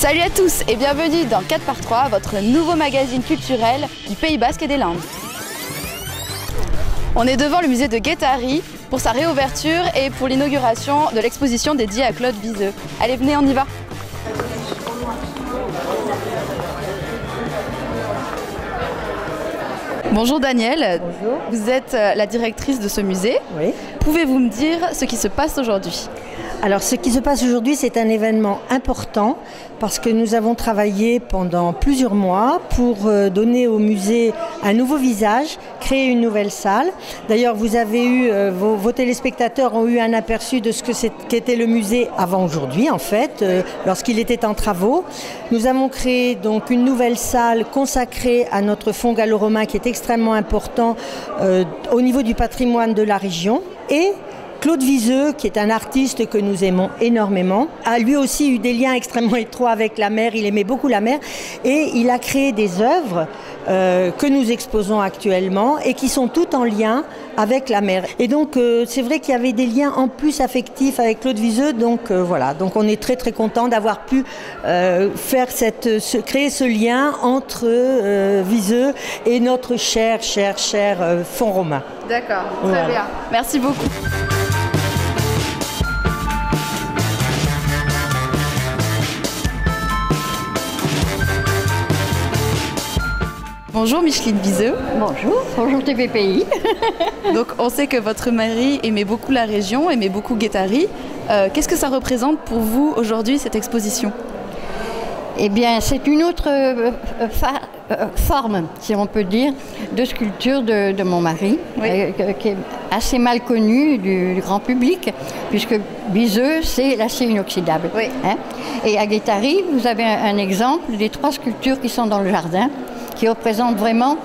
Salut à tous et bienvenue dans 4x3, votre nouveau magazine culturel du Pays Basque et des Landes. On est devant le musée de Guétari pour sa réouverture et pour l'inauguration de l'exposition dédiée à Claude Viseux. Allez, venez, on y va. Bonjour Danielle. Bonjour. Vous êtes la directrice de ce musée. Oui. Pouvez-vous me dire ce qui se passe aujourd'hui ? Alors ce qui se passe aujourd'hui, c'est un événement important parce que nous avons travaillé pendant plusieurs mois pour donner au musée un nouveau visage, créer une nouvelle salle. D'ailleurs, vous avez eu, vos téléspectateurs ont eu un aperçu de ce qu'était le musée avant aujourd'hui, en fait, lorsqu'il était en travaux. Nous avons créé donc une nouvelle salle consacrée à notre fonds gallo-romain qui est extrêmement important au niveau du patrimoine de la région. Et Claude Viseux, qui est un artiste que nous aimons énormément, a lui aussi eu des liens extrêmement étroits avec la mer. Il aimait beaucoup la mer et il a créé des œuvres que nous exposons actuellement et qui sont toutes en lien avec la mer. Et donc c'est vrai qu'il y avait des liens en plus affectifs avec Claude Viseux. Donc voilà, donc on est très très content d'avoir pu créer ce lien entre Viseux et notre cher fonds romain. D'accord, très bien. Merci beaucoup. Bonjour Micheline Viseux. Bonjour TVPI. Donc on sait que votre mari aimait beaucoup la région, aimait beaucoup Guétari. Qu'est-ce que ça représente pour vous aujourd'hui cette exposition ? Eh bien c'est une autre forme, si on peut dire, de sculpture de mon mari, oui. Qui est assez mal connue du grand public, puisque Viseux c'est l'acier inoxydable. Oui. Hein. Et à Guétari, vous avez un exemple des 3 sculptures qui sont dans le jardin, qui représente vraiment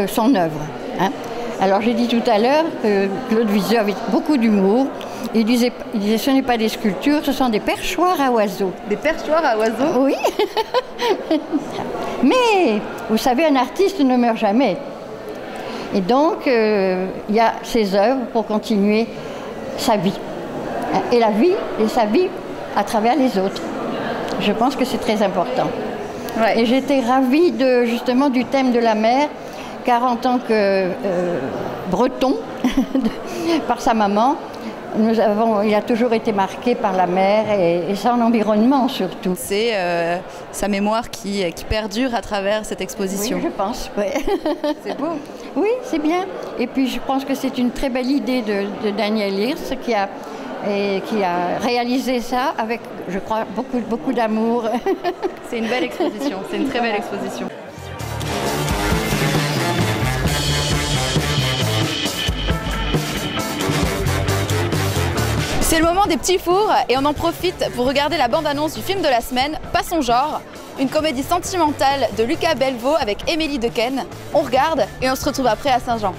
son œuvre. Hein. Alors j'ai dit tout à l'heure que Claude Viseux avait beaucoup d'humour. Il disait ce n'est pas des sculptures, ce sont des perchoirs à oiseaux. Des perchoirs à oiseaux ? Oui. Mais vous savez, un artiste ne meurt jamais. Et donc il y a ses œuvres pour continuer sa vie. Et la vie et sa vie à travers les autres. Je pense que c'est très important. Ouais. Et j'étais ravie justement du thème de la mer, car en tant que breton, par sa maman, il a toujours été marqué par la mer et son environnement surtout. C'est sa mémoire qui perdure à travers cette exposition. Oui, je pense. Ouais. C'est beau. Oui, c'est bien. Et puis je pense que c'est une très belle idée de Daniel Hirst qui a réalisé ça avec, je crois, beaucoup d'amour. C'est une belle exposition, c'est une très belle exposition. C'est le moment des petits fours et on en profite pour regarder la bande-annonce du film de la semaine, Pas son genre, une comédie sentimentale de Lucas Belvaux avec Émilie Dequesne. On regarde et on se retrouve après à Saint-Jean.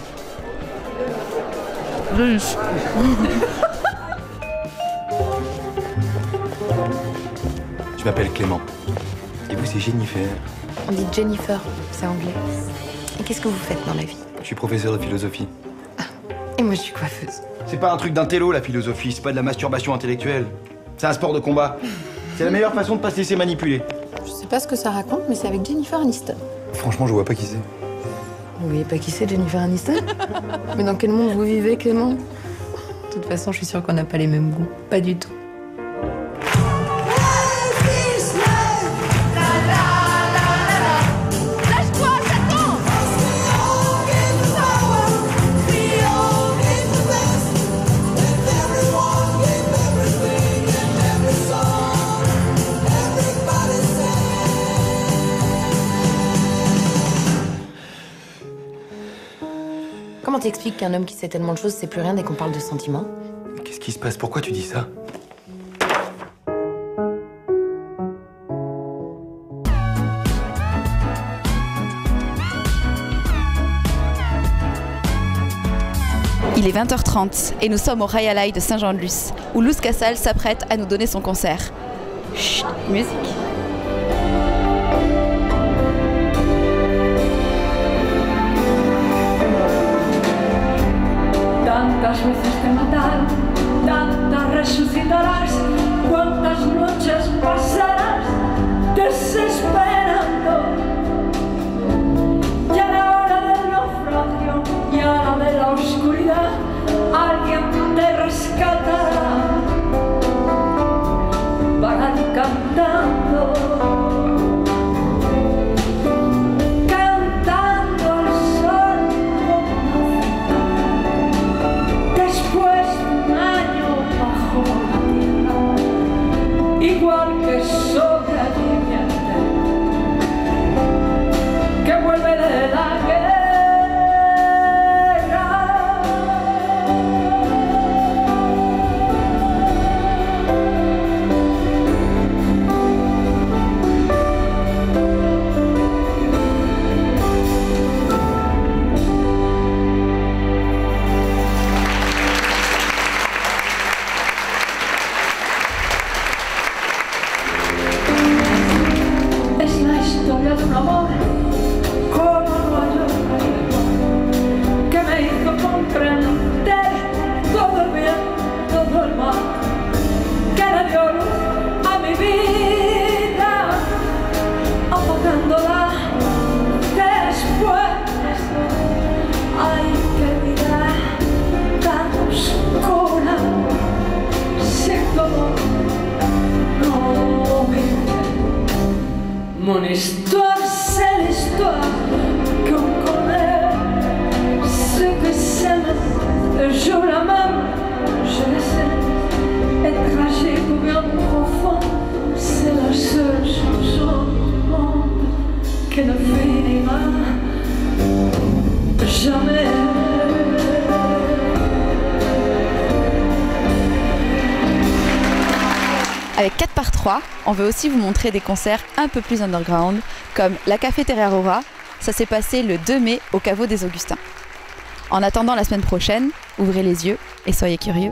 Je m'appelle Clément. Et vous, c'est Jennifer. On dit Jennifer, c'est anglais. Et qu'est-ce que vous faites dans la vie? Je suis professeur de philosophie. Ah, et moi je suis coiffeuse. C'est pas un truc d'intello, la philosophie, c'est pas de la masturbation intellectuelle. C'est un sport de combat. C'est la meilleure façon de pas se laisser manipuler. Je sais pas ce que ça raconte, mais c'est avec Jennifer Aniston. Franchement, je vois pas qui c'est. Vous voyez pas qui c'est, Jennifer Aniston? Mais dans quel monde vous vivez, Clément? De toute façon, je suis sûre qu'on n'a pas les mêmes goûts. Pas du tout. Comment t'expliques qu'un homme qui sait tellement de choses sait plus rien dès qu'on parle de sentiments? Qu'est-ce qui se passe? Pourquoi tu dis ça? Il est 20h30 et nous sommes au Rayalay de Saint-Jean-de-Luz, où Luz Casal s'apprête à nous donner son concert. Chut, musique. Tantas veces te mataron, tantas resucitarás, cuántas noches pasarás amor como no hay otra igual, que me hizo comprender todo el bien, todo el mal, que le dio luz a mi vida, apagándola después. Ay, qué vida tan oscura, sin todo, non mon histoire, c'est l'histoire qu'on connaît. Ceux que s'aiment jouent la même, je le sais. Être tragique ou bien profond, c'est la seule chanson du monde qui ne finira jamais. Avec 4x3, on veut aussi vous montrer des concerts un peu plus underground, comme la Cafétéria Aurora. Ça s'est passé le 2 mai au caveau des Augustins. En attendant la semaine prochaine, ouvrez les yeux et soyez curieux.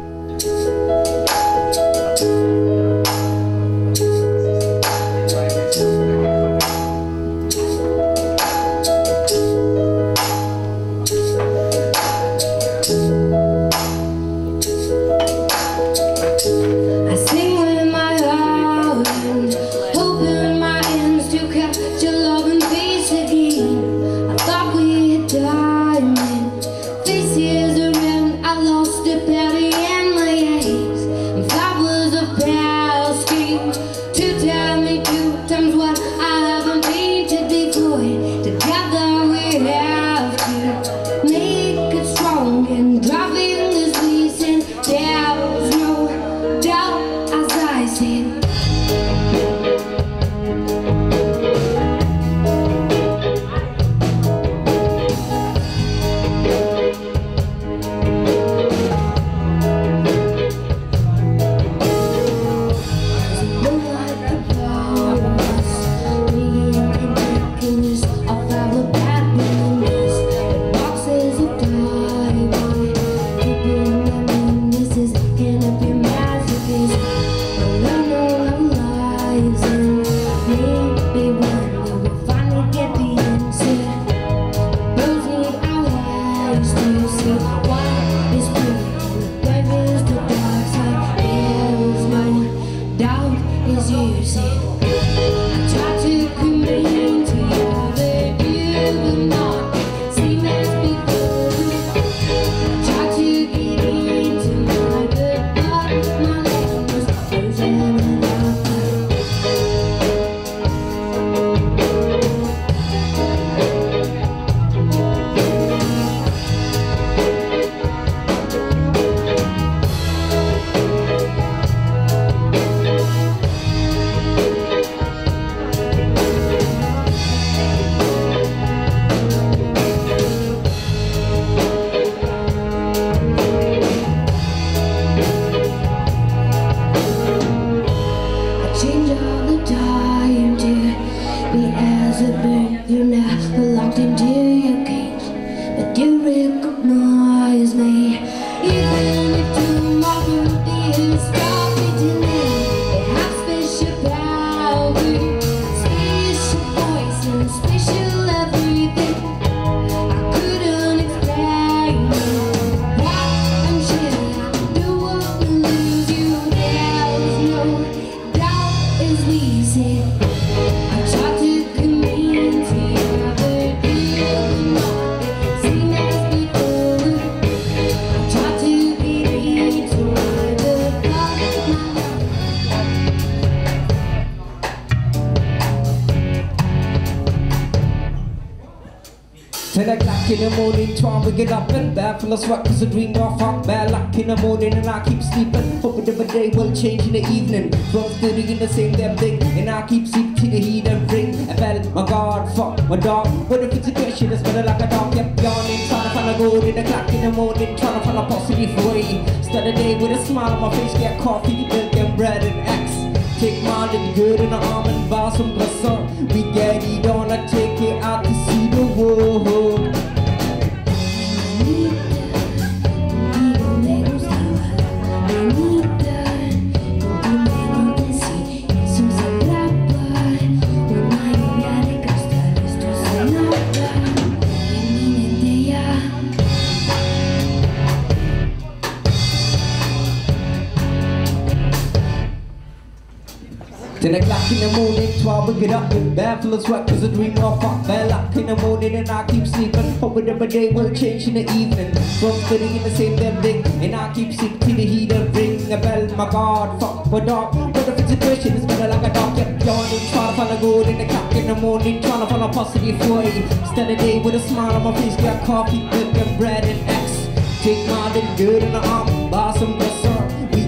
In the morning, try and get up and bad full of sweat cause I dream of hot bad luck in the morning and I keep sleeping. Hoping the day will change in the evening. 12:30 in the same damn thing and I keep sleep till the heat and ring. I fell, my God, fuck my dog. What if it's a question that's better like a dog? Kept yawning, trying to find a gold in the clock in the morning, trying to find a positive way. Start the day with a smile on my face, get coffee, milk and bread and eggs. Take mine and good in the arm and buy some croissant. We get it on, I take it out to see the world. 10 o'clock in the morning, 12 we get up, bad full of sweat cause I dream of fuck. Bad luck in the morning and I keep sleeping, hoping every day will change in the evening. 12:30 in the same damn thing, and I keep sick till the heater ring a bell. My God, fuck my dog, but if it's a question, it's better like a dog. Kept yawning, trying to find a good in the clock in the morning, trying to find a positive way. Start the day with a smile on my face, got coffee, milk and bread and eggs. Take my little good in the arm, buy some dessert. We